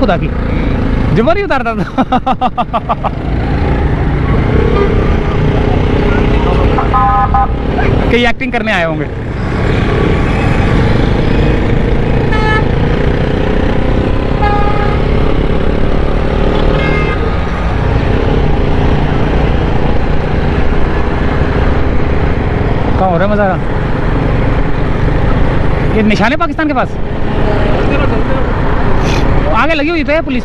खुदा की जुमर ही उतारता था। कई एक्टिंग करने आए होंगे। कहाँ हो रहा है मज़ारा? ये निशाने पाकिस्तान के पास आगे लगी हुई तो है पुलिस।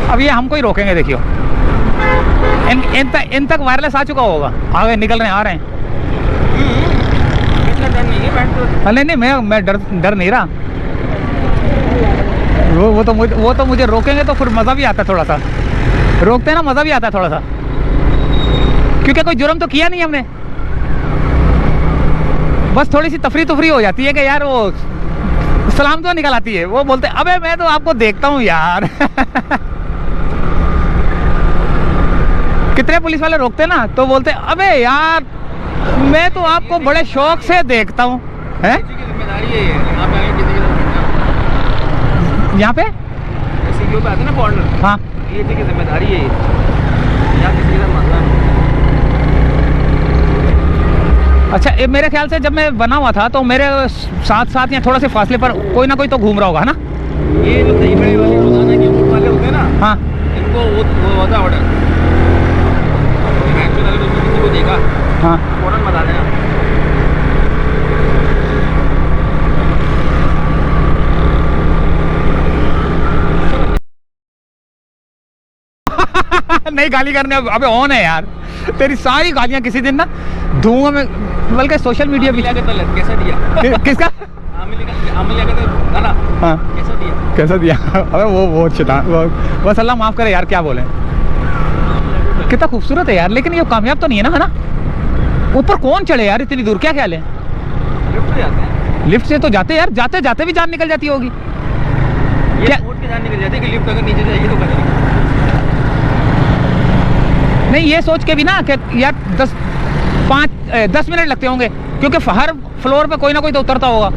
अब ये हमको ही रोकेंगे, देखियो। इन तक वायरलेस आ चुका होगा, आगे निकल रहे हैं, आ रहे हैं। इतना डर नहीं है? नहीं मैं डर नहीं रहा। वो तो मुझे रोकेंगे तो फिर मज़ा भी आता है थोड़ा सा। रोकते हैं ना, मज़ा भी आता है थोड़ा सा, क्योंकि कोई जुर्म तो किया नहीं हमने। बस थोड़ी सी तफरी हो जाती है कि यार वो सलाम तो निकल आती है। वो बोलते अबे मैं तो आपको देखता हूँ यार। कितने पुलिस वाले रोकते ना तो बोलते अबे यार मैं तो आपको बड़े शौक से देखता हूँ। हैं? यहाँ पे सीक्यू पे आते ना बॉर्डर, हाँ ये की जिम्मेदारी है। यहाँ किसी का मसला नहीं। अच्छा, ये मेरे ख्याल से जब मैं बना हुआ था तो मेरे साथ या थोड़ा से फासले पर कोई ना कोई तो घूम रहा होगा, है ना? ये जो दही बड़े वाले रोजाना के ऊँट वाले होते हैं ना, हाँ, इनको वो होता है ऑर्डर। किसी को देखा हाँ। फौरन बता देना। नहीं गाली करने, अबे ऑन है यार। तेरी सारी गालियां किसी दिन ना दूंगा मैं, बल्कि सोशल मीडिया भी। कैसा दिया? किसका? आमिलिया का तो गाना। हाँ, कैसा दिया? अबे वो बस अल्लाह माफ करे यार, क्या बोले। कितना खूबसूरत है यार, लेकिन ये कामयाब तो नहीं है ना? ऊपर कौन चढ़े यार इतनी दूर, क्या ख्याल है? लिफ्ट से जाते हैं। लिफ्ट से तो जाते यार, जाते जाते भी जान निकल जाती होगी। ये क्या? उठ के जान निकल जाती है कि लिफ्ट अगर नीचे जाएगी तो करेगी। नहीं, ये सोच के भी ना कि यार 10 मिनट लगते होंगे, क्योंकि हर फ्लोर पे कोई ना कोई तो उतरता होगा,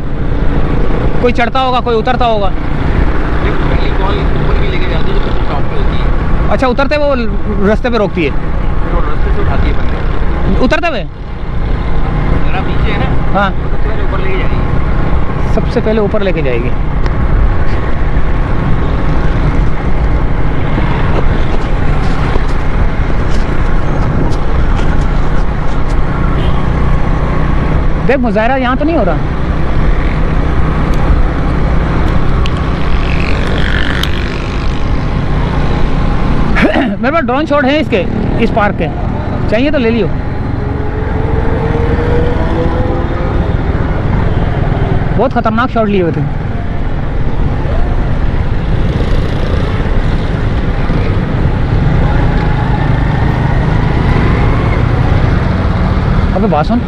कोई चढ़ता होगा, कोई उतरता होगा। लिफ्ट पहली कॉल ऊपर की लेके जाती है जो टॉप पे होती है। अच्छा, उतरते वो रास्ते पे रोकती है, फिर वो रास्ते से उठाती है बंदे। उतरते हुए? जरा पीछे है ना, हाँ, तो सबसे पहले ऊपर लेके जाएगी। सबसे पहले ऊपर लेके जाएगी। देख मुजाहरा यहाँ तो नहीं हो रहा। मेरे पास ड्रोन शॉट है इसके, इस पार्क के, चाहिए तो ले लियो। बहुत खतरनाक शॉट लिए हुए थे। अबे बात सुन,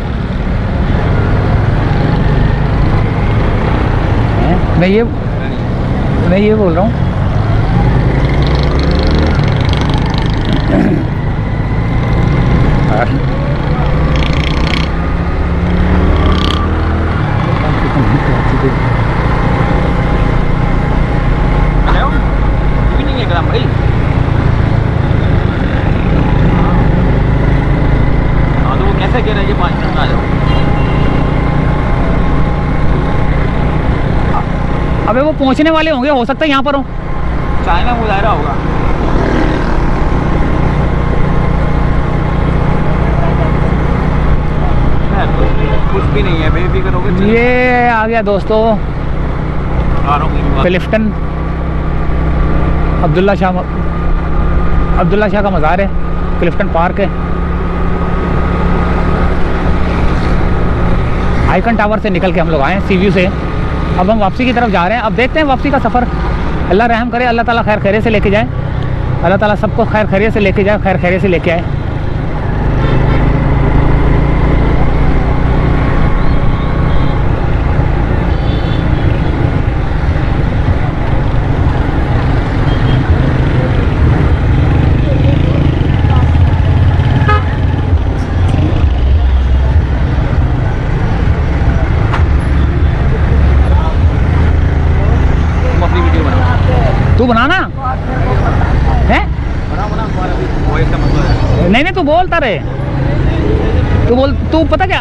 मैं ये बोल रहा हूँ, नहीं है एकदम भाई। हाँ तो वो कैसे कह रहे हैं कि 5 मिनट में आ जाओ? अबे वो पहुंचने वाले होंगे, हो सकता है यहाँ पर हो। चाइना मुजाहरा होगा। कुछ भी नहीं है, बेफिक्र होकर। ये आ गया दोस्तों क्लिफ्टन, अब्दुल्ला शाह का मज़ार है, क्लिफ्टन पार्क है। आइकन टावर से निकल के हम लोग आए सी व्यू से। अब हम वापसी की तरफ जा रहे हैं। अब देखते हैं वापसी का सफ़र, अल्लाह रहम करे, अल्लाह ताला खैर खैरियत से लेके जाए, अल्लाह ताला सबको खैर खैरियत से लेके जाए, खैर खैरियत से लेके आए। तू बनाना है। बना बना हमारा भी वॉइस का मतलब है। नहीं नहीं, तू बोलता रहे, तू पता क्या,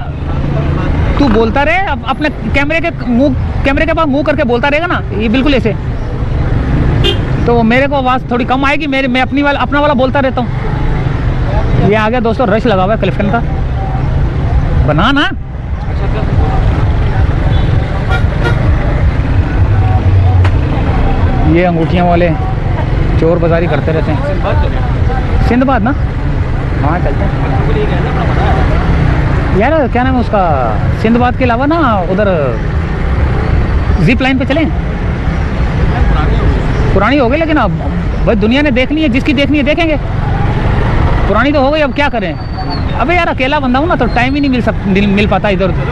तू बोलता रहे अपने कैमरे के पास मुंह करके बोलता रहेगा ना, ये बिल्कुल ऐसे, तो मेरे को आवाज़ थोड़ी कम आएगी, मैं अपना वाला बोलता रहता हूँ। ये आ गया दोस्तों, रश लगा हुआ है क्लिफ्टन का, बना ना। ये अंगूठियाँ वाले चोर बाजारी करते रहते हैं। सिंधबाद ना, हाँ चलते हैं यार। क्या नाम है उसका, सिंधबाद के अलावा ना उधर जिप लाइन पे चलें। पुरानी हो गई, लेकिन अब भाई दुनिया ने देखनी है, जिसकी देखनी है देखेंगे। पुरानी तो हो गई, अब क्या करें। अबे यार अकेला बंदा हूँ ना, तो टाइम ही नहीं मिल पाता इधर उधर।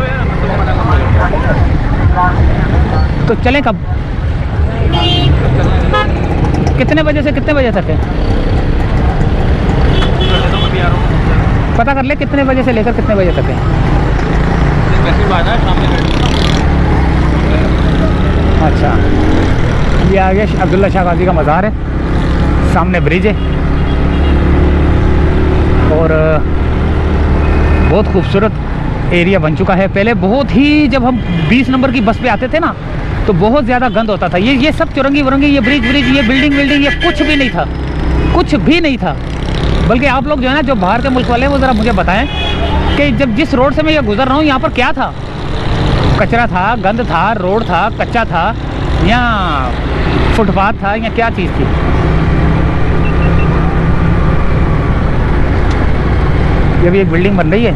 तो चलें कब, कितने बजे से कितने बजे तक है, पता कर ले कितने बजे से लेकर कितने बजे तक है। अच्छा, ये आ गया अब्दुल्ला शाह गाजी का मज़ार है, सामने ब्रिज है और बहुत खूबसूरत एरिया बन चुका है। पहले बहुत ही, जब हम 20 नंबर की बस पे आते थे ना, तो बहुत ज़्यादा गंद होता था। ये सब चुरंगी वरंगी, ये ब्रिज, ये बिल्डिंग, ये कुछ भी नहीं था, कुछ भी नहीं था। बल्कि आप लोग जो है ना, जो बाहर के मुल्क वाले हैं, वो ज़रा मुझे बताएं कि जब जिस रोड से मैं ये गुजर रहा हूँ, यहाँ पर क्या था, कचरा था, गंद था, रोड था, कच्चा था, या फुटपाथ था, या क्या चीज़ थी। ये भी एक बिल्डिंग बन रही है,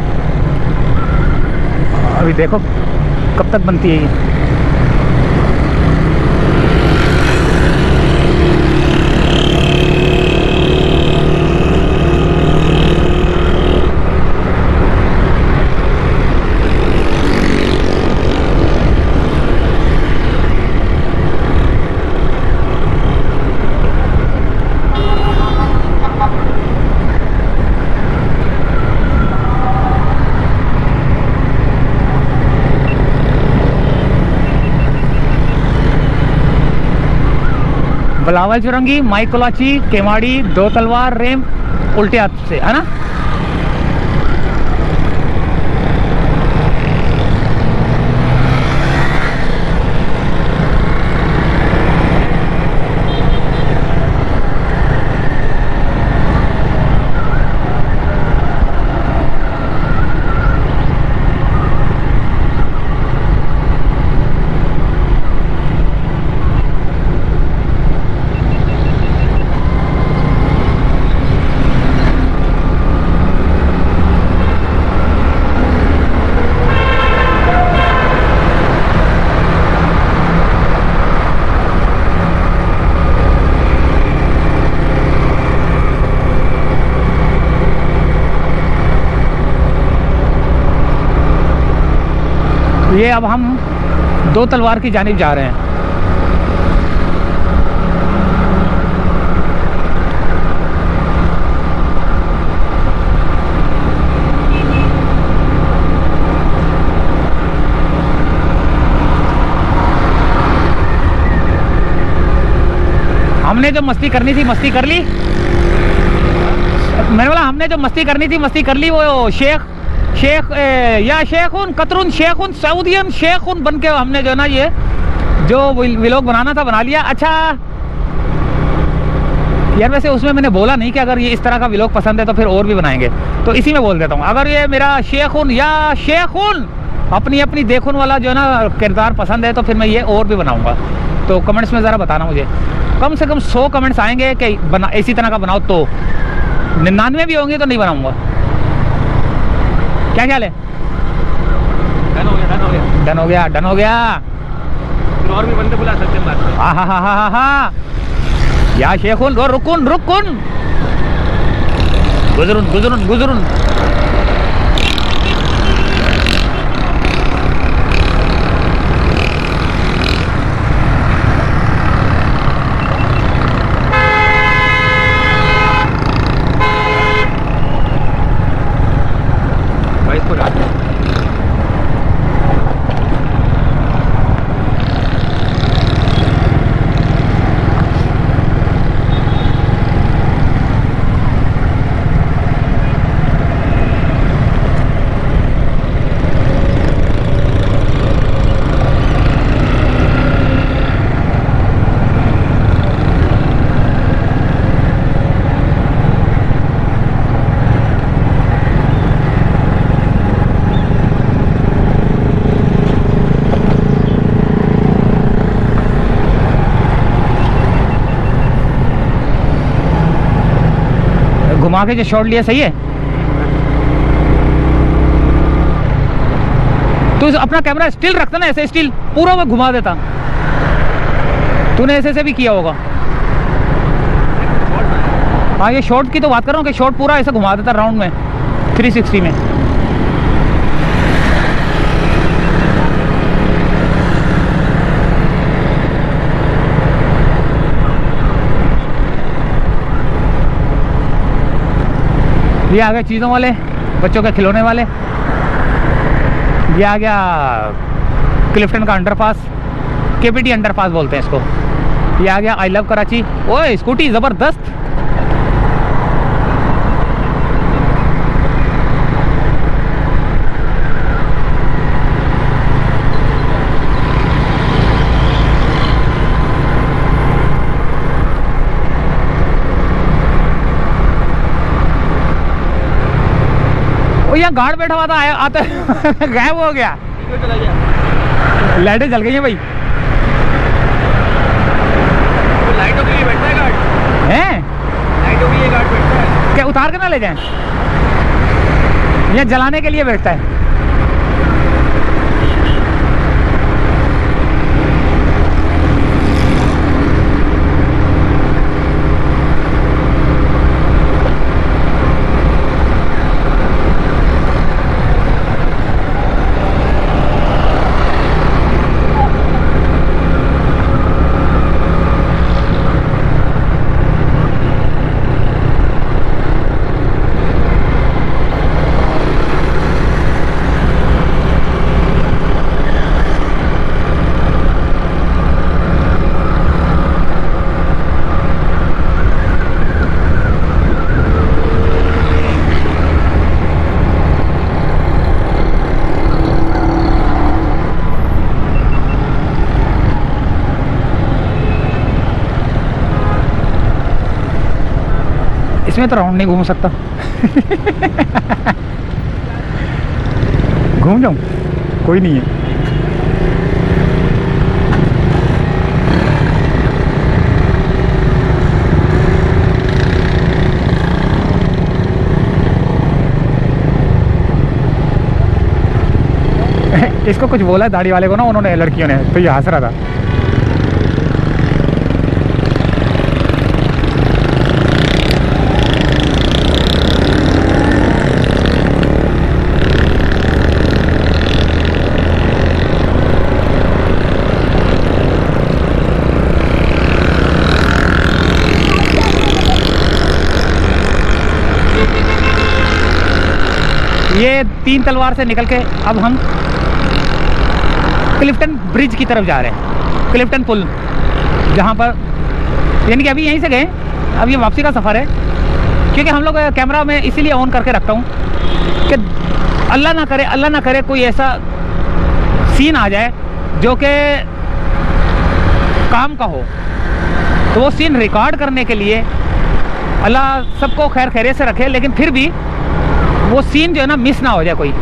अभी देखो कब तक बनती है ये। बिलावल चुरंगी, माई कोलाची, केवाड़ी, दो तलवार, रेम, उल्टे हाथ से, है ना। ये अब हम दो तलवार की जानिब जा रहे हैं। हमने जो मस्ती करनी थी मस्ती कर ली, मैंने बोला हमने जो मस्ती करनी थी मस्ती कर ली। वो शेख या शेखुन कतरुन शेखुन सऊदियन शेखुन बन के हमने जो ना ये जो व्लॉग बनाना था बना लिया। अच्छा यार, वैसे उसमें मैंने बोला नहीं कि अगर ये इस तरह का व्लॉग पसंद है तो फिर और भी बनाएंगे, तो इसी में बोल देता हूँ। अगर ये मेरा शेखुन या शेखुन अपनी देखुन वाला जो है ना किरदार पसंद है तो फिर मैं ये और भी बनाऊँगा। तो कमेंट्स में ज़रा बताना मुझे, कम से कम 100 कमेंट्स आएंगे कि इसी तरह का बनाओ, तो 99 भी होंगे तो नहीं बनाऊँगा। क्या ख्याल है? डन हो गया। डन हो गया। फिर और भी बंदे बुला सकते हैं बात में। हाँ या शेखुन रुकुन गुजरुन। घुमा के जो शॉट लिया सही है। तू अपना कैमरा स्टिल रखता ना, ऐसे स्टिल पूरा वो घुमा देता। तूने ऐसे से भी किया होगा। हाँ, ये शॉट की तो बात कर रहा हूँ कि शॉट पूरा ऐसे घुमा देता राउंड में 360 में। ये आ गए चीज़ों वाले, बच्चों के खिलौने वाले। ये आ गया क्लिफ्टन का अंडरपास, केपीटी अंडरपास बोलते हैं इसको। ये आ गया आई लव कराची। ओए स्कूटी ज़बरदस्त। यहाँ गार्ड बैठा हुआ था, आया आता गायब हो गया। लाइटें जल गई हैं भाई। लाइटों के लिए बैठता है गार्ड हैं? लाइटों के लिए गार्ड बैठता है। क्या उतार के ना ले जाएं? ये जलाने के लिए बैठता है। इसमें तो राउंड नहीं घूम सकता। घूम जाऊं? कोई नहीं है। इसको कुछ बोला दाढ़ी वाले को ना उन्होंने, लड़कियों ने, तो ये हंस रहा था। ये 3 तलवार से निकल के अब हम क्लिफ्टन ब्रिज की तरफ जा रहे हैं। क्लिफ्टन पुल, जहाँ पर यानी कि अभी यहीं से गए, अब ये वापसी का सफ़र है। क्योंकि हम लोग कैमरा में इसीलिए ऑन करके रखता हूँ कि अल्लाह ना करे कोई ऐसा सीन आ जाए जो कि काम का हो, तो वो सीन रिकॉर्ड करने के लिए अल्लाह सबको खैर खैरियत से रखे, लेकिन फिर भी वो सीन जो है ना मिस ना हो जाए कोई।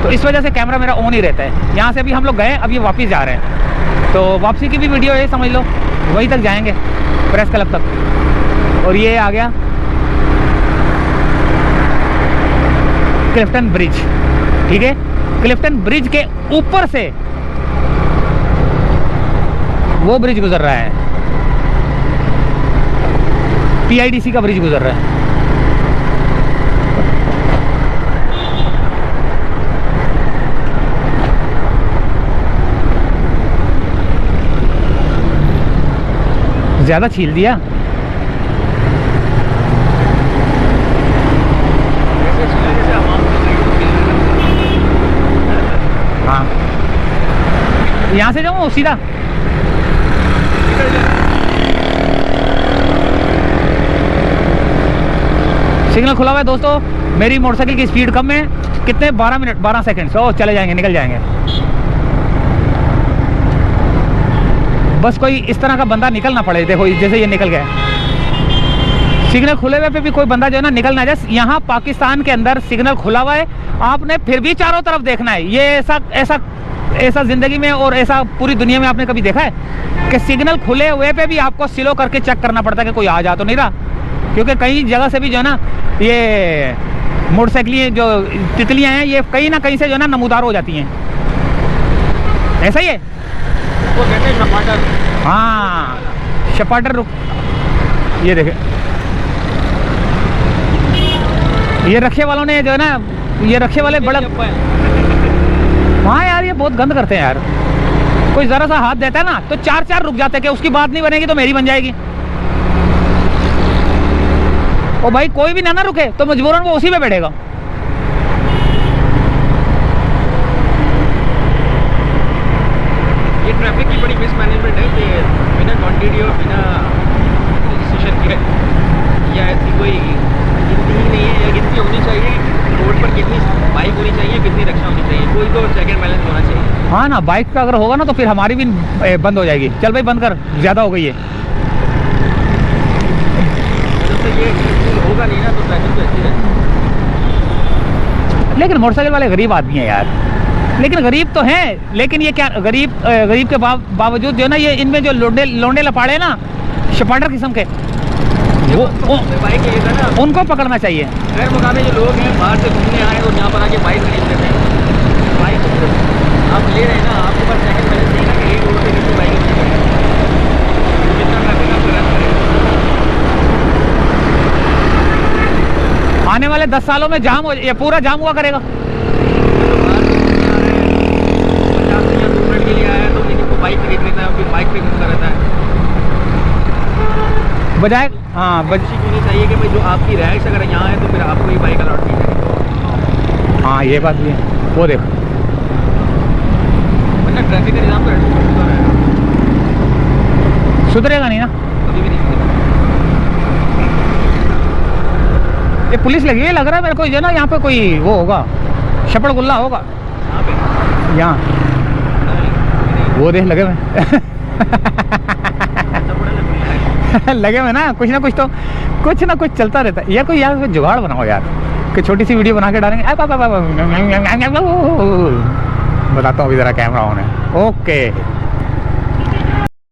तो इस वजह से कैमरा मेरा ऑन ही रहता है। यहाँ से अभी हम लोग गए, अब ये वापस जा रहे हैं, तो वापसी की भी वीडियो है, समझ लो वहीं तक जाएंगे, प्रेस क्लब तक। और ये आ गया क्लिफ्टन ब्रिज। ठीक है, क्लिफ्टन ब्रिज के ऊपर से वो ब्रिज गुजर रहा है, PIDC का ब्रिज गुजर रहा है। ज्यादा छील दिया। हाँ, यहाँ से जाऊँ सीधा? सिग्नल खुला हुआ है दोस्तों। मेरी मोटरसाइकिल की स्पीड कम है, कितने 12 मिनट 12 सेकंड से चले जाएंगे, निकल जाएंगे। बस कोई इस तरह का बंदा निकल ना पड़े, देखो जैसे ये निकल गया। सिग्नल खुले हुए पे भी कोई बंदा जो है ना निकल ना जाए। यहाँ पाकिस्तान के अंदर सिग्नल खुला हुआ है, आपने फिर भी चारों तरफ देखना है। ये ऐसा जिंदगी में और ऐसा पूरी दुनिया में आपने कभी देखा है कि सिग्नल खुले हुए पे भी आपको स्लो करके चेक करना पड़ता है कि कोई आ जा तो नहीं रहा। क्योंकि कई जगह से भी जो है ना ये मोटरसाइकिलें जो तितलियां हैं ये कहीं ना कहीं से जो है ना नमूदार हो जाती हैं। ऐसा ही है, वो कहते हैं टमाटर। हाँ शपाटर रुक, ये देखे ये रखे वालों ने जो है ना, ये रखे वाले बड़ा, हाँ यार ये बहुत गंद करते हैं यार। कोई जरा सा हाथ देता है ना तो चार चार रुक जाते हैं कि उसकी बात नहीं बनेगी तो मेरी बन जाएगी। ओ भाई कोई भी ना रुके तो मजबूरन वो उसी पे बैठेगा। ये ट्रैफिक की बड़ी मिसमैनेजमेंट है कि बिना क्वांटिटी और बिना रजिस्ट्रेशन के या ऐसी कोई गिनती ही नहीं है, या गिनती होनी चाहिए रोड पर कितनी बाइक होनी चाहिए, कितनी रिक्शा होनी चाहिए, कोई तो चेक एंड बैलेंस होना चाहिए। हाँ ना, बाइक का अगर होगा ना तो फिर हमारी भी बंद हो जाएगी। चल भाई बंद कर, ज़्यादा हो गई है। तो ये होगा नहीं ना तो ट्रैफिक तो ऐसी है। लेकिन मोटरसाइकिल वाले गरीब आदमी हैं यार, लेकिन गरीब तो हैं, लेकिन ये क्या गरीब के बावजूद जो है ना ये इनमें जो लोंडे लपाड़े ना शपाटर किस्म के बाइक ये था ना, उनको पकड़ना चाहिए। गैर मुकामी जो लोग हैं बाहर से घूमने आए और यहाँ पर आके बाइक खरीद लेते हैं। बाइक आप ले रहे हैं ना, आपके पास चेक एंड बैलेंस नहीं ना कि एक रोड पे कितनी बाइक कितना ट्रैफिक आपको रन करेगा। आने वाले 10 सालों में जाम हो, ये पूरा जाम हुआ करेगा। के लिए आया तो इनको बाइक खरीद लेता है, फिर बाइक पे घूमता रहता है। बजाय हाँ कोशिश होनी चाहिए कि भाई जो आपकी रहाइश अगर यहाँ है तो फिर आपको ही बाइक अलॉट की जाए। हाँ ये बात भी है, वो देखो वरना ट्रैफिक का निज़ाम तो ऐसे होता रहेगा, सुधरेगा नहीं ना, कभी भी नहीं सुधरेगा। ये पुलिस लगी है, लग रहा है मेरे को जो ना यहाँ पे कोई वो होगा, शपड़ गुल्ला होगा यहाँ पे यहाँ, वो देख लगे हुए लगे हुए ना कुछ ना कुछ चलता रहता है यार। कोई यार कोई जुगाड़ बनाओ यार, कि छोटी सी वीडियो बना के डालेंगे। बताता हूँ अभी ज़रा कैमरा ऑन है। ओके।